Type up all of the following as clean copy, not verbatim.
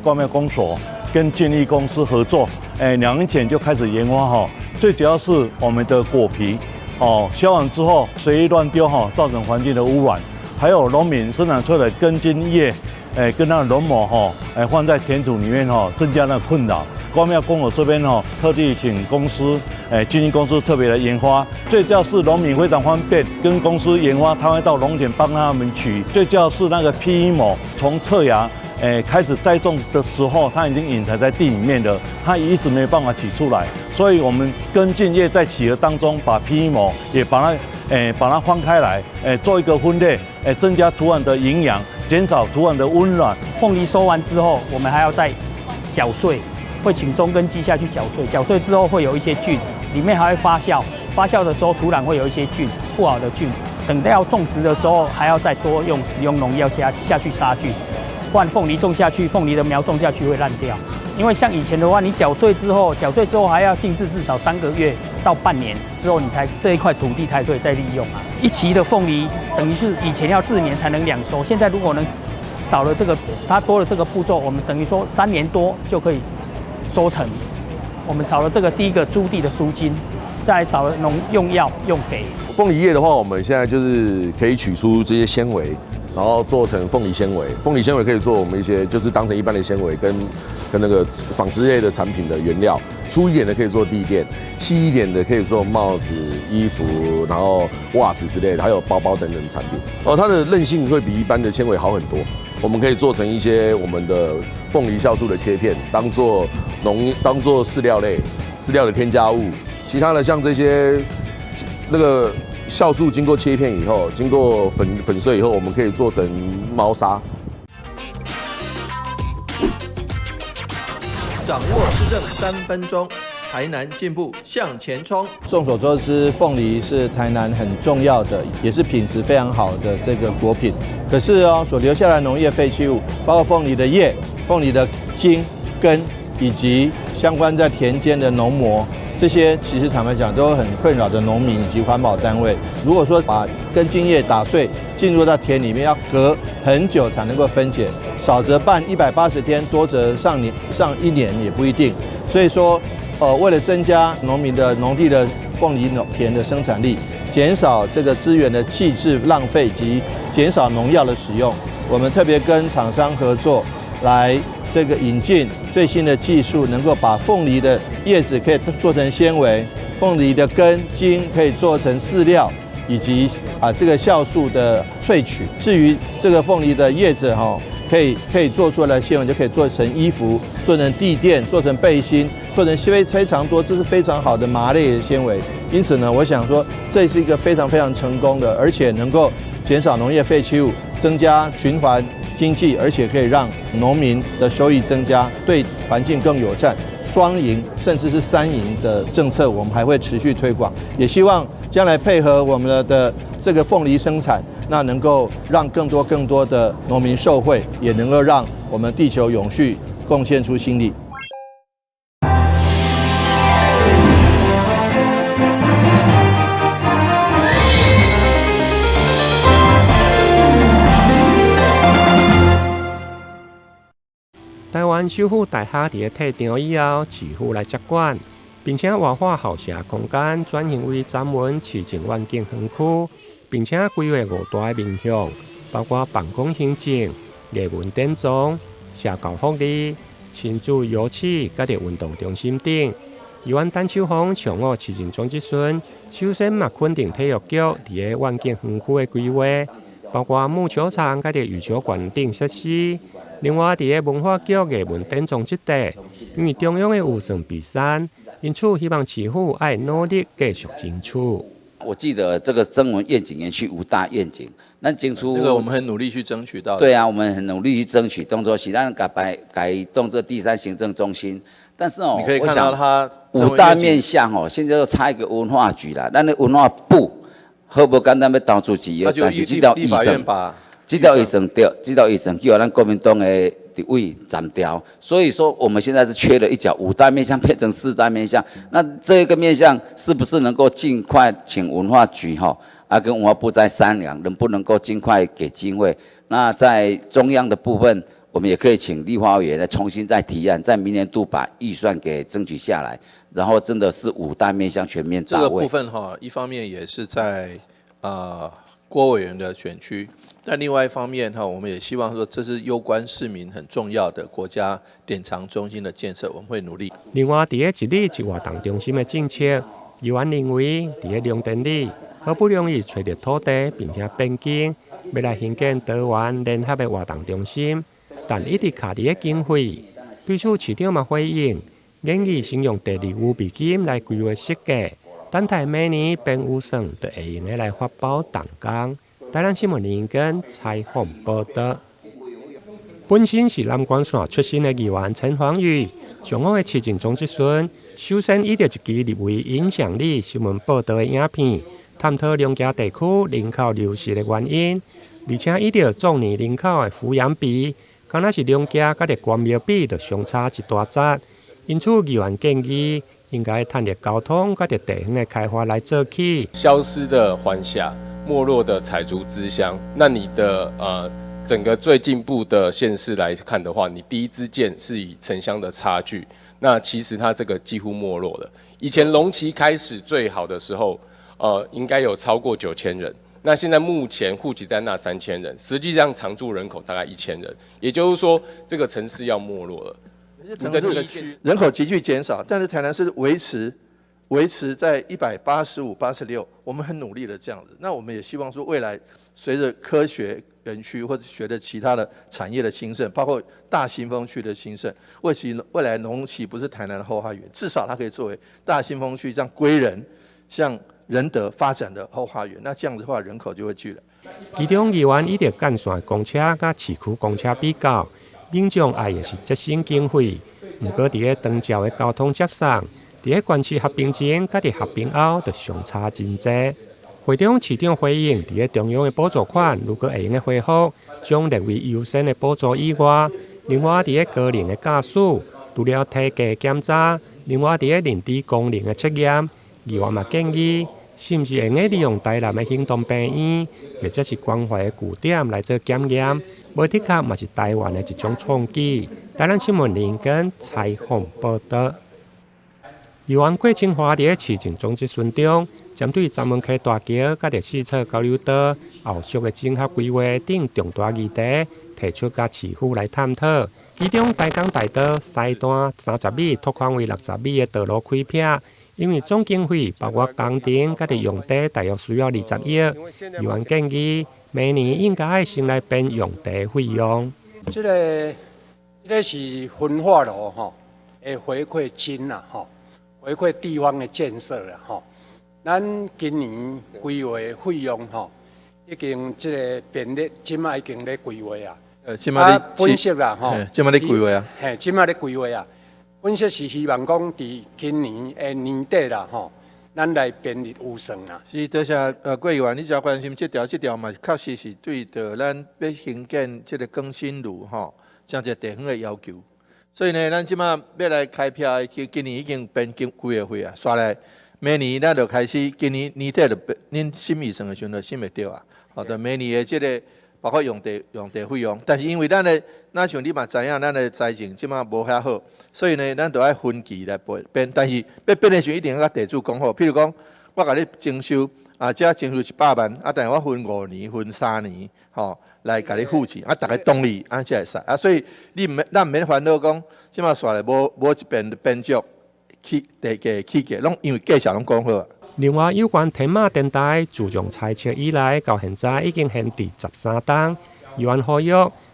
高庙公所跟建益公司合作，2年前就开始研发哈，最主要是我们的果皮削完之后随意乱丢造成环境的污染，还有农民生产出来的根茎叶，跟那个龙膜放在田土里面增加那个困扰。高庙公所这边特地请公司，经纪公司特别来研发，最主要是农民非常方便，跟公司研发，他会到农田帮他们取。最主要是那个 PE 膜从侧芽，开始栽种的时候，它已经隐藏在地里面了，它一直没有办法取出来，所以我们根茎叶在起合当中，把 PE 膜也把它翻开来，做一个分类，增加土壤的营养，减少土壤的温暖。凤梨收完之后，我们还要再搅碎。会请中根机下去搅碎，搅碎之后会有一些菌，里面还会发酵，发酵的时候土壤会有一些菌，不好的菌。等到要种植的时候，还要再多使用农药下去杀菌，不然凤梨种下去，凤梨的苗种下去会烂掉。因为像以前的话，你搅碎之后还要静置至少3个月到半年之后，你才这一块土地才可以再利用啊。一期的凤梨等于是以前要4年才能2收，现在如果能少了这个，它多了这个步骤，我们等于说3年多就可以收成，我们少了这个第一个租地的租金，再来少了用药用肥。凤梨叶的话，我们现在就是可以取出这些纤维，然后做成凤梨纤维。凤梨纤维可以做我们一些就是当成一般的纤维跟那个纺织类的产品的原料。粗一点的可以做地垫，细一点的可以做帽子、衣服，然后袜子之类的，还有包包等等产品。它的韧性会比一般的纤维好很多。我们可以做成一些我们的凤梨酵素的切片，当做饲料的添加物。其他的像这些那个酵素经过切片以后，经过粉碎以后，我们可以做成猫砂。掌握市政3分钟，台南进步向前冲。众所周知，凤梨是台南很重要的，也是品质非常好的这个果品。可是所留下来的农业废弃物，包括凤梨的叶、凤梨的茎、根，以及相关在田间的农膜，这些其实坦白讲都很困扰的农民以及环保单位。如果说把根茎叶打碎进入到田里面，要隔很久才能够分解，少则办180天，多则上1年也不一定。所以说，为了增加农民的农地的凤梨田的生产力，减少这个资源的弃置浪费及减少农药的使用，我们特别跟厂商合作，来这个引进最新的技术，能够把凤梨的叶子可以做成纤维，凤梨的根茎可以做成饲料，以及这个酵素的萃取。至于这个凤梨的叶子可以做出来的纤维就可以做成衣服，做成地垫，做成背心，做成非常多，这是非常好的麻类的纤维。因此呢，我想说这是一个非常成功的，而且能够减少农业废弃物，增加循环经济，而且可以让农民的收益增加，对环境更友善。双赢甚至是3赢的政策，我们还会持续推广，也希望将来配合我们的这个凤梨生产，那能够让更多的农民受惠，也能够让我们地球永续贡献出新力。台湾首府大厦伫退场以后，市府来接管，并且活化校舍空间，转型为展文市政环境园区，并且规划5大面向，包括办公行政、艺文典装、社交福利、亲子游憩、甲运动中心等。宜湾单手坊上午市政总咨询，首先嘛肯定体育局伫环境园区的规划，包括木球场甲羽球馆等设施。另外，伫文化局艺文典装这块，因为中央的预算比散，因此希望市府爱努力继续争取。我记得这个曾文愿景园区5大愿景，那争取这个我们很努力去争取到。对啊，我们很努力去争取，当作是咱改动这第3行政中心。但是你可以看到它5大面向现在又差一个文化局啦，咱的文化部好不简单要投出去，但是这条医生把。这条医生叫咱国民党的立委斩掉，所以说我们现在是缺了一角，5大面向变成4大面向。那这个面向是不是能够尽快请文化局跟文化部再商量，能不能够尽快给经费？那在中央的部分，我们也可以请立法委员来重新再提案，在明年度把预算给争取下来，然后真的是5大面向全面到位。这个部分一方面也是在郭委员的选区，但另外一方面我们也希望说这是攸关市民很重要的国家典藏中心的建设，我们会努力。另外，在一日一活动中心的政策，议员认为在龙田里好不容易找到土地并且变更，要来兴建多元联合的活动中心。但一直卡伫个经费，对此市长嘛回应，建议先用第2笔金来规划设计，等待每年编预算就会用来发包动工。台南新闻联跟采访报道。本身是南关县出身的议员陈黄宇，上午的市政总质询，首先依照一支立委影响力新闻报道的影片，探讨两家地区人口流失的原因，而且依照总年人口的抚养比。敢若是两家甲个关庙比，就相差一大截。因此，议员建议应该趁着交通甲个地方的开发来做起。消失的还辖，没落的采竹之乡。那你的整个最进步的县市来看的话，你第一支箭是以城乡的差距。那其实它这个几乎没落了。以前龙崎开始最好的时候，应该有超过9000人。那现在目前户籍在那3000人，实际上常住人口大概1000人，也就是说这个城市要没落了。城市人口急剧减少，但是台南是维持在185、86，我们很努力的这样子。那我们也希望说，未来随着科学园区或者随着其他的产业的兴盛，包括大新丰区的兴盛，未来龙崎不是台南的后花园，至少它可以作为大新丰区这样归仁像仁德发展的后花园，那这样子的话，人口就会聚来。其中议员依照干线公车甲市区公车比较，民众爱的是节省经费。不过，伫个长照的交通接送，伫个关系合并前甲伫合并后，就相差真侪。会中市长回应，伫个中央的补助款如果会用的恢复，将列为优先的补助以外，另外伫个个人的驾驶，除了体格检查，另外伫个认知功能的测验，议员嘛建议。是毋是用利用台南的行动病院，或者是关怀的据点来做检验？无的确嘛是台湾的一种创举。台南新闻林跟采访报道。议员郭清华伫市政总质询中，针对闸门溪大桥甲着四侧交流道后续的整合规划等重大议题，提出甲市府来探讨。其中台港大道西段30米拓宽为60米的道路开辟。因为总经费包括工程甲用地大约需要20亿，议员建议每年应该先来编用地费用。这个是分化路会回馈金啦回馈地方的建设啦咱今年规划费用已经这个编列，今仔已经咧规划啊。今仔咧本色啦今仔咧规划啊。今仔咧规划啊。本色是希望讲，伫今年的年底啦，咱来编列预算啦。是，多谢郭议员，你只要关心这条嘛，确实是对着咱要兴建这个更新路这样一个地方的要求。所以呢，咱即马要来开票，今年已经编几个会啊，刷来每年咱就开始，今年年底就恁审预算的时候就审袂到啊。就每年的这个。包括用地费用，但是因为咱像你嘛知影，咱的财政即马无遐好，所以呢，咱就要分期来编。但是要编的时候一定要甲地主讲好，譬如讲，我甲你征收这征收100万，但是我分5年、分3年，来甲你付钱，大家同意，才会使。所以咱毋免烦恼讲，即马煞来无一边编足地价起价，拢因为价钱拢讲好。另外，有关天马电台自从拆迁以来，到现在已经限制13档。议员呼吁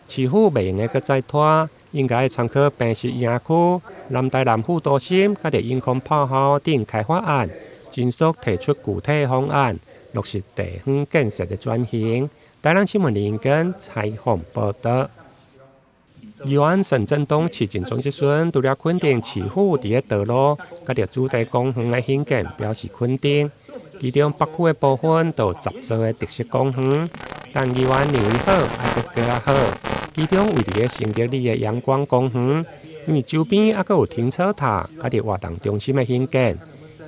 市府袂用个再拖，应该参考平实营区、南台南副都心、甲着永康炮校等开发案，尽速提出具体方案，落实地方建设的转型。台南新闻林跟采访报道。议员沈振东市政总质询，除了肯定市府伫个道路、甲着主题公园的兴建，表示肯定。其中北区的部分都有10座的特色公园，但议员认为好，还佫更较好。其中位伫个承德里的阳光公园，因为周边还佫有停车塔，甲着活动中心的兴建。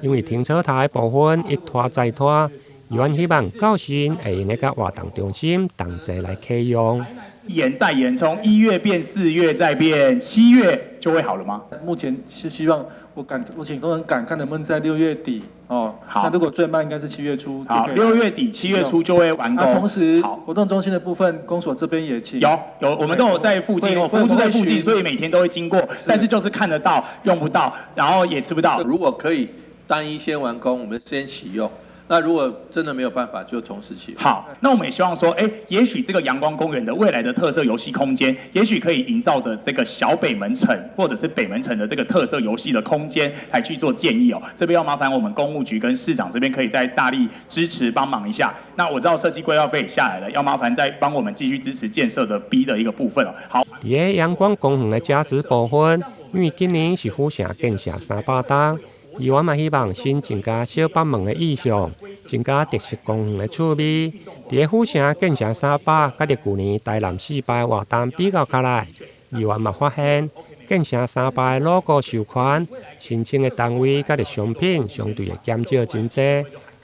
因为停车塔的部分一拖再拖，议员希望到时会用个甲活动中心同齐来启用。延再延，从1月变4月，再变7月就会好了吗？目前是希望我请工人赶看能不能在6月底哦。好，那如果最慢应该是7月初。好，6月底7月初就会完工。同时，活动中心的部分，公所这边也请有，我们都有在附近，服务处在附近，所以每天都会经过，但是就是看得到，用不到，然后也吃不到。如果可以单一先完工，我们先启用。那如果真的没有办法，就同时启用。好，那我们也希望说，也许这个阳光公园的未来的特色游戏空间，也许可以营造着这个小北门城或者是北门城的这个特色游戏的空间来去做建议哦。这边要麻烦我们公务局跟市长这边可以再大力支持帮忙一下。那我知道设计规划费也下来了，要麻烦再帮我们继续支持建设的 B 的一个部分哦。好，伫阳光公园的价值部分，因为今年是府城建设300档。议员嘛希望新增加小北门的意向，增加特色公园的趣味。伫府城建设300，甲伫去年台南400活动比较起来，议员嘛发现建设300的 logo 授权申请的单位甲伫商品相对的减少真济。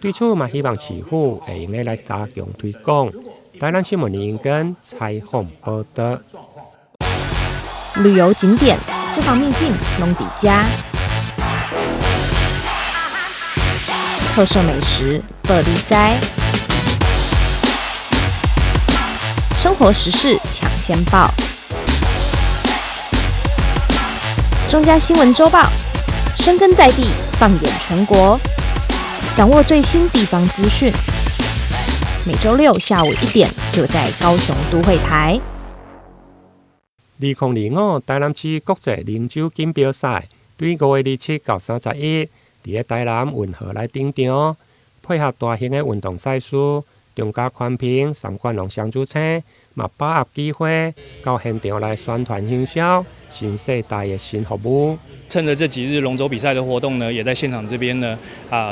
对此嘛希望市府会用来加强推广。台南新闻林跟采访报道。旅游景点、私房秘境、拢底家。特色美食乐力哉，生活时事抢先报，中嘉新闻周报，深耕在地，放眼全国，掌握最新地方资讯。每周6下午1点，就在高雄都会台。2025台南市国际零酒锦标赛，对5月27到31。伫台南运河来顶场，配合大型的运动赛事，中嘉宽屏、三冠龙双主车，嘛把握机会到现场来宣传行销新世代的新服务。趁着这几日龙舟比赛的活动呢，也在现场这边呢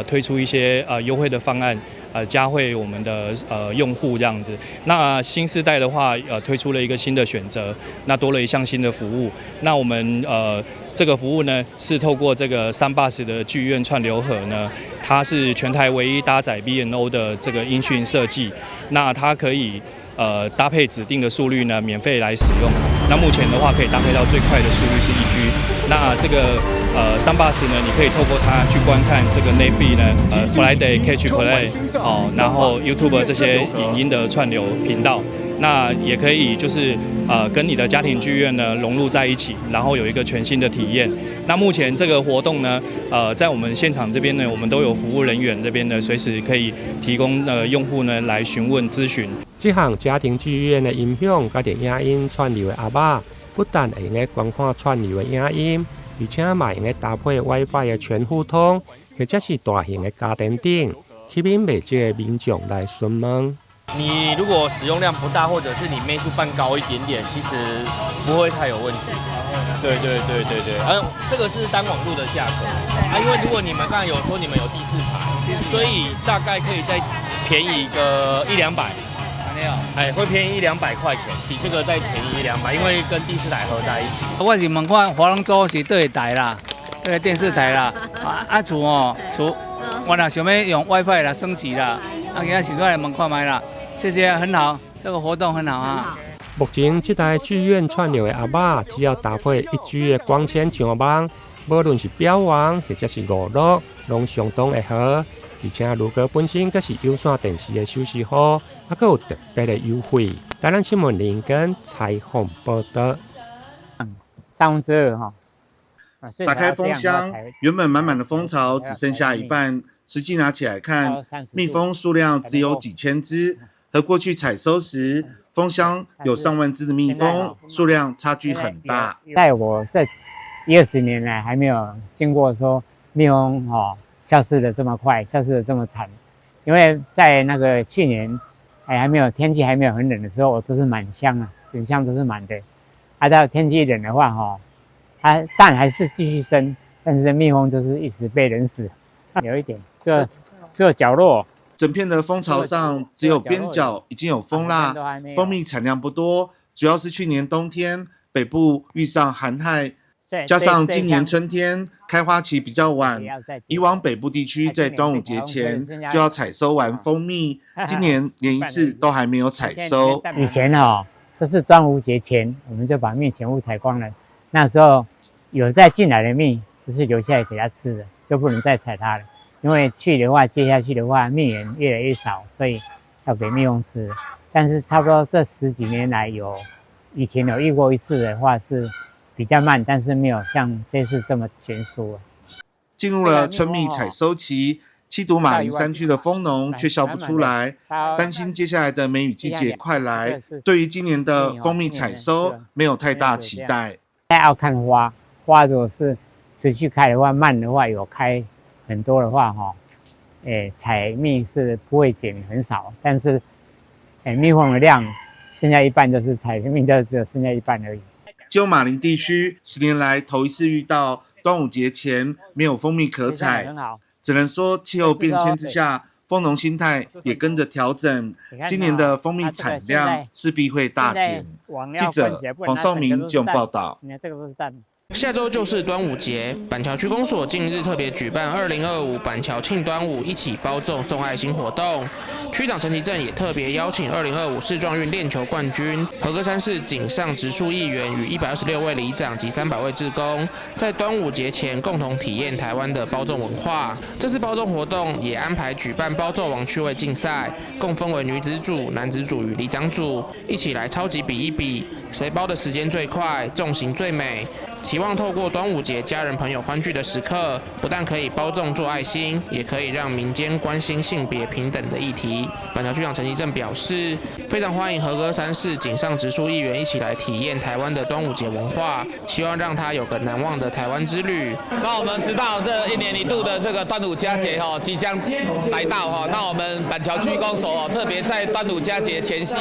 推出一些优惠的方案，嘉惠我们的用户这样子。那新世代的话，推出了一个新的选择，那多了一项新的服务。那我们这个服务呢，是透过这个3bus的剧院串流盒呢，它是全台唯一搭载 B&O 的这个音讯设计，那它可以搭配指定的速率呢，免费来使用。那目前的话，可以搭配到最快的速率是1G。那这个3bus呢，你可以透过它去观看这个 Navy 呢，Friday Catch Play 然后 YouTube 这些影音的串流频道。那也可以就是跟你的家庭剧院呢融入在一起，然后有一个全新的体验。那目前这个活动呢，在我们现场这边呢，我们都有服务人员这边呢，随时可以提供用户呢来询问咨询。这项家庭剧院的音响甲着影音串流的阿爸，不但会用来观看串流的影音，而且嘛用来搭配 WiFi 的全互通，或者是大型的家电顶，吸引未少的民众来询问。你如果使用量不大，或者是你枚数办高一点点，其实不会太有问题。对。这个是单网路的价格因为如果你们刚才有说你们有第4台，所以大概可以再便宜个100-200。会便宜100-200块钱，比这个再便宜100-200，因为跟第4台合在一起。我是问看华龙洲是对台啦，对电视台啦，厝我若想要用 WiFi 啦，升级啦，今仔是过来问看卖啦。谢谢，很好，这个活动很好啊。目前这台剧院串流的阿爸，只要搭配1G 的光纤上网，无论是标网或者是娱乐，拢相当会好。而且如果本身阁是有线电视的收视好，还阁有特别的优惠。台南新闻林跟采访报道。3/2哈。打开蜂箱，原本满满的蜂巢只剩下一半，实际拿起来看，蜜蜂数量只有几千只，和过去采收时蜂箱有上万只的蜜蜂，数量差距很大。在我这10-20年来，还没有经过说蜜蜂消失的这么快，消失的这么惨。因为在那个去年，天气还没有很冷的时候，都是满箱啊，整箱都是满的。到天气冷的话，它蛋还是继续生，但是蜜蜂就是一直被冷死。有一点，只有角落。整片的蜂巢上只有边角已经有蜂蜡，蜂蜜产量不多，主要是去年冬天北部遇上寒害。加上今年春天开花期比较晚，以往北部地区在端午节前就要采收完蜂蜜，今年连一次都还没有采收。以前都是端午节前我们就把蜜全部采光了。那时候有再进来的蜜，就是留下来给它吃的，就不能再采它了。因为接下去的话，蜜源越来越少，所以要给蜜蜂吃。但是差不多这10几年来以前有遇过一次的话是比较慢，但是没有像这次这么全熟。进入了春蜜采收期，七堵马林山区的蜂农却笑不出来，担心接下来的梅雨季节快来，对于今年的蜂蜜采收没有太大期待。要看花如果是持续开的话，慢的话有开很多的话采蜜是不会减很少，但是蜜蜂的量现在一半就是采蜜就只有剩下一半而已。鸠马林地区10年来头一次遇到端午节前没有蜂蜜可采，只能说气候变迁之下，蜂农心态也跟着调整，今年的蜂蜜产量势必会大减。记者黄绍明基隆报道。下周就是端午节，板桥区公所近日特别举办2025板桥庆端午一起包粽送爱心活动。区长陈其正也特别邀请2025世壮运链球冠军和歌山市井上直树议员与126位里长及300位志工，在端午节前共同体验台湾的包粽文化。这次包粽活动也安排举办包粽王趣味竞赛，共分为女子组、男子组与里长组，一起来超级比一比，谁包的时间最快，粽型最美。期望透过端午节家人朋友欢聚的时刻，不但可以包粽做爱心，也可以让民间关心性别平等的议题。板桥区长陈其正表示，非常欢迎和歌山市井上直树议员一起来体验台湾的端午节文化，希望让他有个难忘的台湾之旅。那我们知道这1年1度的这个端午佳节即将来到那我们板桥区公所特别在端午佳节前夕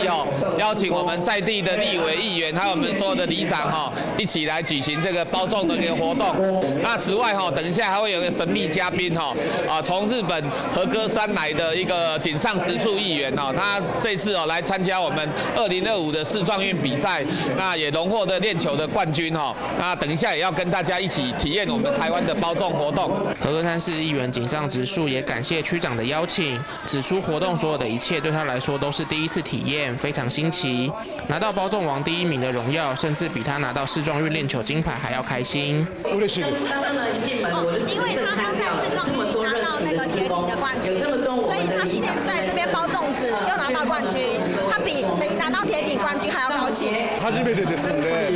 邀请我们在地的立委议员还有我们所有的里长一起来举行这个包粽的一个活动。那此外等一下还会有一个神秘嘉宾从日本和歌山来的一个井上直树议员他这次来参加我们2025的世壮运比赛，那也荣获的链球的冠军那等一下也要跟大家一起体验我们台湾的包粽活动。和歌山市议员井上直树也感谢区长的邀请，指出活动所有的一切对他来说都是第一次体验，非常新奇。拿到包粽王第1名的荣耀，甚至比他拿到世壮运链球金牌还要开心。嬉しいです。因为他刚在世壮运拿到那个铁饼的冠军，所以他今天在这边包粽子又拿到冠军，他比拿到铁饼冠军还要高兴。初めてですので、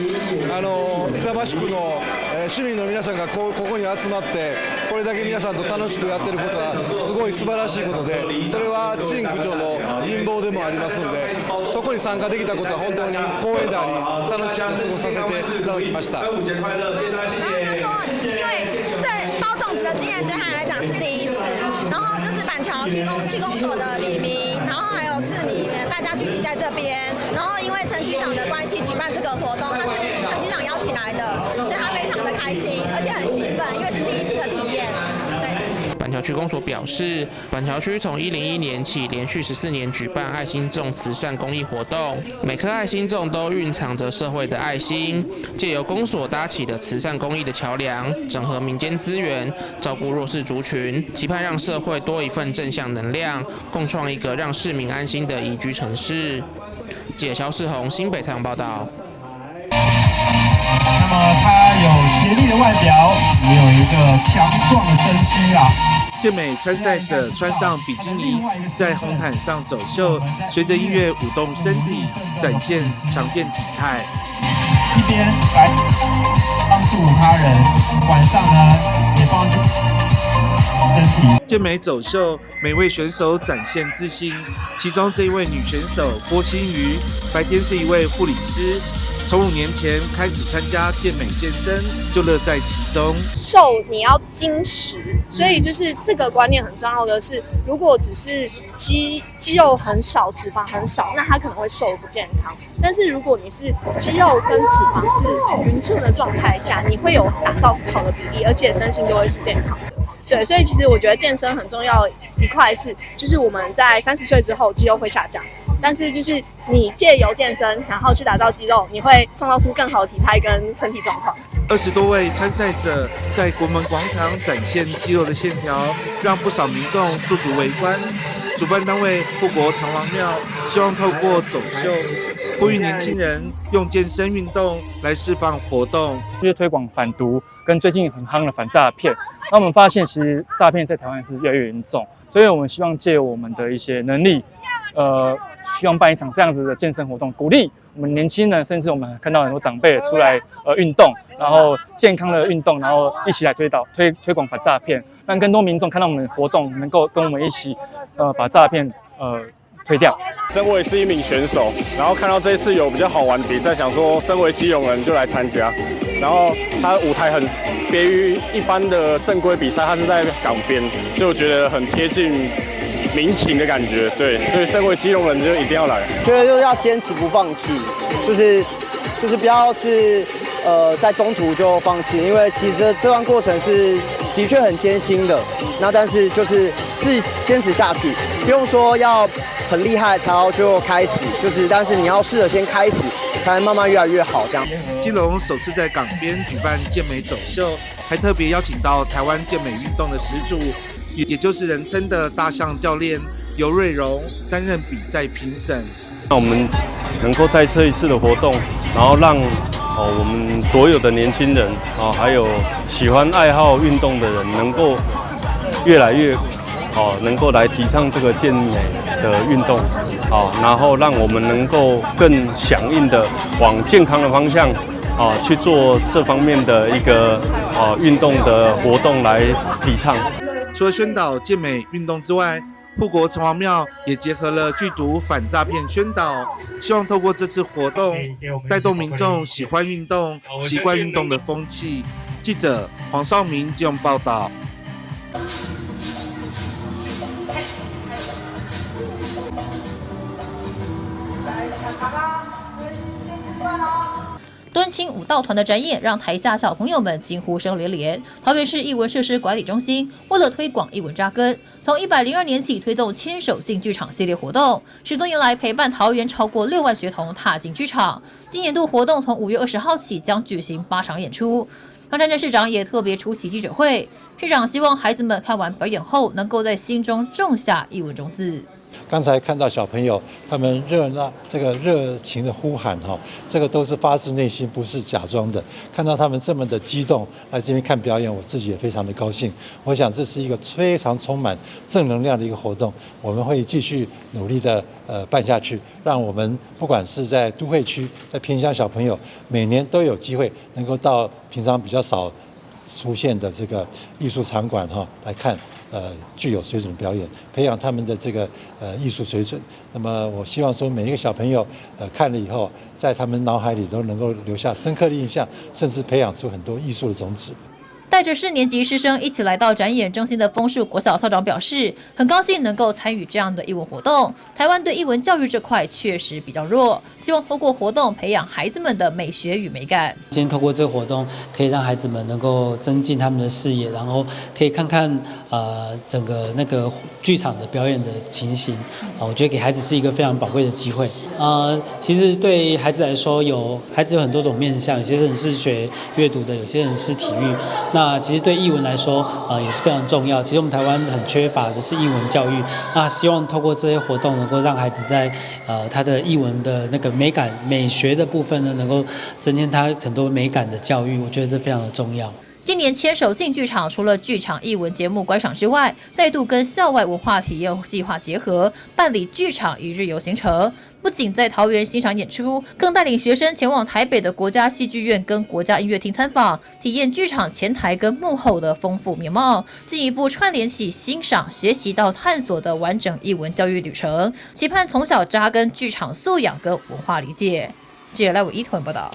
板橋区の市民の皆さんがここに集まってこれだけ皆さんと楽しくやってることはすごい素晴らしいことで、それは陳区長の人望でもありますので、そこに参加できたことは本当に光栄であり楽しく過ごさせていただきました。他说，因为这包粽子的经验对他来讲是第一次，然后这是板桥区公所的里民，然后还有市民，大家聚集在这边，然后因为陈区长的关系举办这个活动，他是陈区长邀请来的，所以他非常的开心，而且很兴奋，因为是第一次的体验。板桥区公所表示，板桥区从101年起连续14年举办爱心粽慈善公益活动，每颗爱心粽都蕴藏着社会的爱心，借由公所搭起的慈善公益的桥梁，整合民间资源，照顾弱势族群，期盼让社会多一份正向能量，共创一个让市民安心的宜居城市。记者肖世宏新北采访报道。那么他有协力的外表，也有一个强壮的身躯啊。健美参赛者穿上比基尼，在红毯上走秀，随着音乐舞动身体，展现强健体态。一边来帮助他人，晚上呢也帮助身体。健美走秀，每位选手展现自信。其中这一位女选手郭心瑜，白天是一位护理师。从5年前开始参加健美健身，就乐在其中。瘦你要精实，所以就是这个观念很重要的是，如果只是肌肉很少、脂肪很少，那它可能会瘦得不健康。但是如果你是肌肉跟脂肪是匀称的状态下，你会有打造很好的比例，而且身心都会是健康的。对，所以其实我觉得健身很重要一块是，就是我们在30岁之后肌肉会下降。但是就是你借由健身，然后去打造肌肉，你会创造出更好的体态跟身体状况。20多位参赛者在国门广场展现肌肉的线条，让不少民众驻足围观。主办单位护国长王庙希望透过走秀呼吁年轻人用健身运动来释放活动，就是推广反毒跟最近很夯的反诈骗。那我们发现，其实诈骗在台湾是越来越严重，所以我们希望借我们的一些能力，希望办一场这样子的健身活动，鼓励我们年轻人，甚至我们看到很多长辈出来运动，然后健康的运动，然后一起来推广反诈骗，让更多民众看到我们的活动，能够跟我们一起把诈骗推掉。身为是一名选手，然后看到这一次有比较好玩的比赛，想说身为基隆人就来参加。然后它的舞台很别于一般的正规比赛，它是在港边，所以我觉得很贴近民情的感觉。对，所以身为基隆人就一定要来。觉得就是要坚持不放弃，就是不要是在中途就放弃，因为其实这段过程是的确很艰辛的。那但是就是自己坚持下去，不用说要很厉害才要就开始，但是你要试着先开始，才能慢慢越来越好这样。基隆首次在港边举办健美走秀，还特别邀请到台湾健美运动的始祖，也就是人称的大象教练尤瑞荣担任比赛评审。那我们能够在这一次的活动，然后让我们所有的年轻人还有喜欢爱好运动的人，能够越来越能够来提倡这个健美的运动，然后让我们能够更响应的往健康的方向去做这方面的一个运动的活动来提倡。除了宣导健美运动之外，护国城隍庙也结合了剧毒反诈骗宣导，希望透过这次活动带动民众喜欢运动、习惯运动的风气。记者黄少明基隆报道。敦亲舞蹈团的展演让台下小朋友们惊呼声连连。桃园市艺文设施管理中心为了推广艺文扎根，从102年起推动牵手进剧场系列活动，10多年来陪伴桃园超过6万学童踏进剧场。今年度活动从5月20号起将举行8场演出。张善政市长也特别出席记者会，市长希望孩子们看完表演后，能够在心中种下艺文种子。刚才看到小朋友他们热情的呼喊这个都是发自内心，不是假装的。看到他们这么的激动来这边看表演，我自己也非常的高兴。我想这是一个非常充满正能量的一个活动，我们会继续努力的办下去，让我们不管是在都会区、在偏乡小朋友，每年都有机会能够到平常比较少出现的这个艺术场馆来看。具有水准的表演，培养他们的这个艺术水准。那么我希望说，每一个小朋友看了以后，在他们脑海里都能够留下深刻的印象，甚至培养出很多艺术的种子。带着4年级师生一起来到展演中心的枫树国小校长表示，很高兴能够参与这样的艺文活动。台湾对艺文教育这块确实比较弱，希望透过活动培养孩子们的美学与美感。今天透过这个活动，可以让孩子们能够增进他们的视野，然后可以看看整个那个剧场的表演的情形。我觉得给孩子是一个非常宝贵的机会。其实对孩子来说，孩子有很多种面向，有些人是学阅读的，有些人是体育。那其实对艺文来说，也是非常重要。其实我们台湾很缺乏的是艺文教育。那希望透过这些活动，能够让孩子在他的艺文的那个美感、美学的部分呢，能够增添他很多美感的教育。我觉得这非常的重要。今年牵手进剧场，除了剧场艺文节目观赏之外，再度跟校外文化体验计划结合，办理剧场1日游行程。不仅在桃园欣赏演出，更带领学生前往台北的国家戏剧院跟国家音乐厅参访，体验剧场前台跟幕后的丰富面貌，进一步串联起欣赏、学习到探索的完整艺文教育旅程，期盼从小扎根剧场素养跟文化理解。记者赖伟一报道。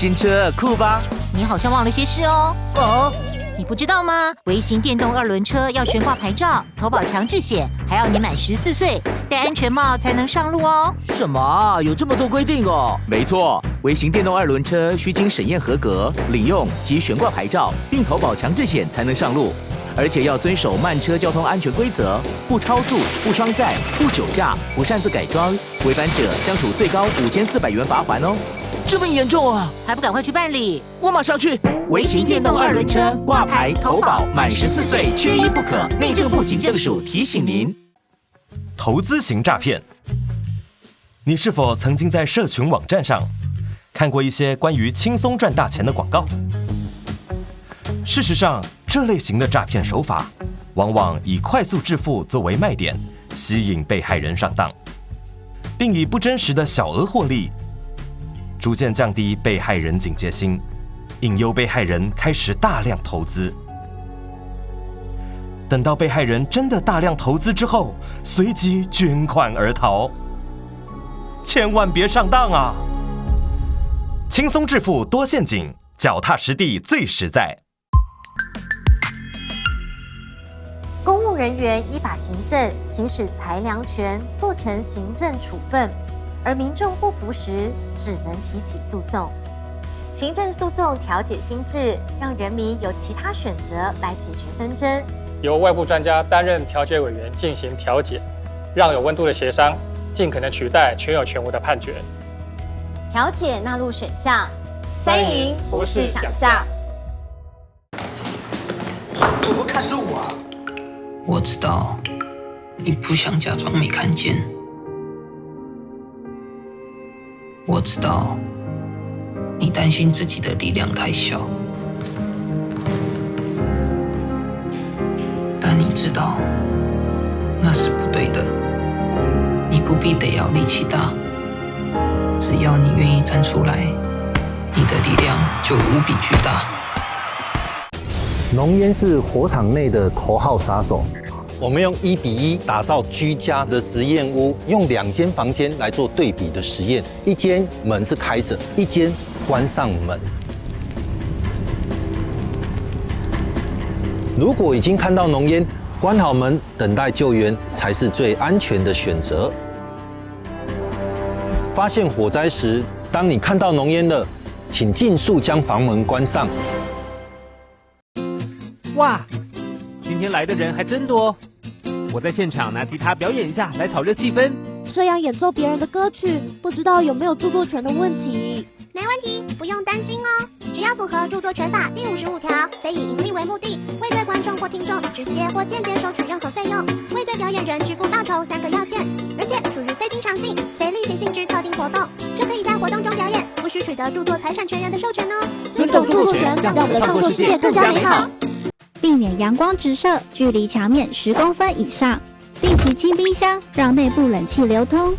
新车酷吧？你好像忘了些事哦。哦，你不知道吗？微型电动2轮车要悬挂牌照、投保强制险，还要你满14岁，戴安全帽才能上路哦。什么啊？有这么多规定哦？没错，微型电动2轮车需经审验合格、领用及悬挂牌照，并投保强制险才能上路。而且要遵守慢车交通安全规则，不超速、不双载、不酒驾、不擅自改装，违反者将处最高5400元罚款哦。这么严重啊？还不赶快去办理？我马上去。微型电动2轮车挂牌投保，满14岁缺一不可。内政部警政署提醒您。投资型诈骗，你是否曾经在社群网站上看过一些关于轻松赚大钱的广告？事实上，这类型的诈骗手法往往以快速致富作为卖点，吸引被害人上当，并以不真实的小额获利，逐渐降低被害人警戒心，引诱被害人开始大量投资。等到被害人真的大量投资之后，随即捐款而逃。千万别上当啊！轻松致富多陷阱，脚踏实地最实在。公务人员依法行政，行使裁量权，做成行政处分，而民众不服时，只能提起诉讼。行政诉讼调解新制，让人民有其他选择来解决纷争。由外部专家担任调解委员进行调解，让有温度的协商尽可能取代全有全无的判决。调解纳入选项，3赢不是想象。我不看路啊！我知道你不想假装没看见，我知道你担心自己的力量太小，但你知道那是不对的。你不必得要力气大，只要你愿意站出来，你的力量就无比巨大。浓烟是火场内的头号杀手。我们用1:1打造居家的实验屋，用2间房间来做对比的实验，一间门是开着，一间关上门。如果已经看到浓烟，关好门，等待救援才是最安全的选择。发现火灾时，当你看到浓烟了，请尽速将房门关上。哇，今天来的人还真多！我在现场拿吉他表演一下，来炒热气氛。这样演奏别人的歌曲，不知道有没有著作权的问题？没问题，不用担心哦。只要符合著作权法第55条，非以盈利为目的，未对观众或听众直接或间接收取任何费用，未对表演人支付报酬3个要件，而且属于非经常性、非例行性质特定活动，就可以在活动中表演，不需取得著作财产权人的授权哦。尊重著作权，让我们的创作世界更加美好。避免阳光直射，距离墙面10公分以上。定期清冰箱，让内部冷气流通。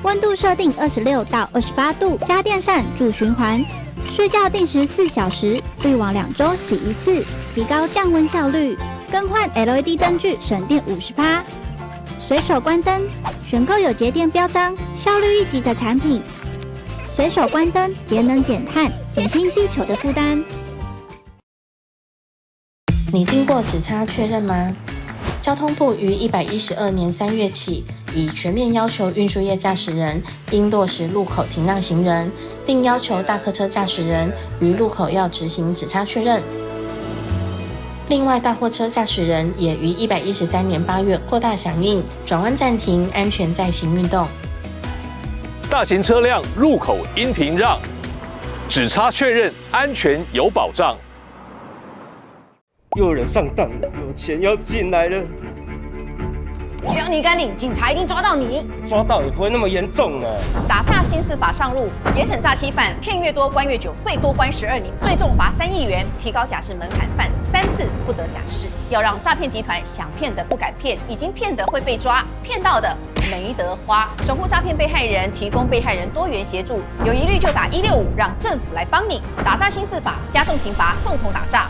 温度设定26到28度，家电扇助循环。睡觉定时4小时，滤网2周洗1次，提高降温效率。更换 LED 灯具，省电50%。随手关灯，选购有节电标章、效率1级的产品。随手关灯，节能减碳，减轻地球的负担。你听过只差确认吗？交通部于112年3月起，已全面要求运输业驾驶人应落实路口停让行人，并要求大客车驾驶人于路口要执行只差确认。另外，大货车驾驶人也于113年8月扩大响应转弯暂停安全再行运动。大型车辆路口应停让，只差确认，安全有保障。又有人上当了，有钱要进来了。只要你敢领，警察一定抓到你。抓到也不会那么严重啊。打诈新司法上路，严审诈欺犯，骗越多关越久，最多关12年，最重罚3亿元，提高假释门槛，犯3次不得假释。要让诈骗集团想骗的不敢骗，已经骗的会被抓，骗到的没得花。守护诈骗被害人，提供被害人多元协助，有疑虑就打165，让政府来帮你。打诈新司法，加重刑罚，共同打诈。